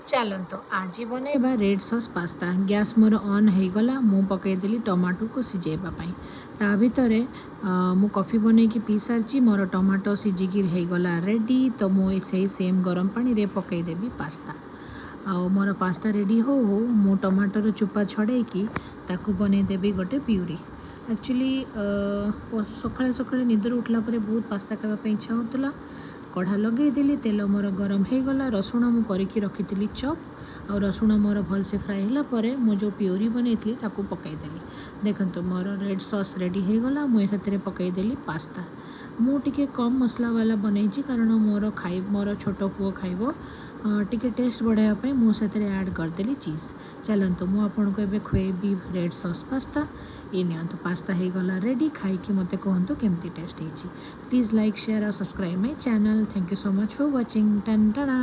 चलतु आज बनैबा रेड सॉस पास्ता। गैस मोर ऑन हो गला। मु पकईदेली टमाटो को सिझेबाई। ता भितर मु कॉफ़ी बन की पी सारी। मोर टमाटो सिझिकी हो गला रेडी। तो मुझे सेम गरम पानी रे पकईदेवी पास्ता। आउ मोर पास्ता रेडी हो मु टमाटर चोपा छड़े कि ताकू बनईदेवी गोटे प्यूरी। एक्चुअली सकाଳେ सकाଳେ निदर उठला परे बहुत पास्ता खावाई इच्छा होता। कढ़ा लगेदेली तेल मोर गरम हो गला। रसुण मु करके रखी चॉप और रसुण मोर भलसे फ्राए होला परे मु जो प्यूरी बनई ताकू पकईदेली। देखो मोर रेड सॉस रेडी हो गला। मुझे पकईदेली पास्ता। मु टिके कम मसला वाला बनई कारण मोर छोट पुओ खाइबो टिके टेस्ट बढ़ावाई मुझे ऐड करदेली चीज। चलतु मु आपन को एबे खुएबी रेड सॉस पास्ता। ये नियंतु पास्ता हो गला रेडी। खाई मते कहतु केमती टेस्ट होती। प्लीज लाइक शेयर और subscribe my channel. Thank you so much for watching. टन टना।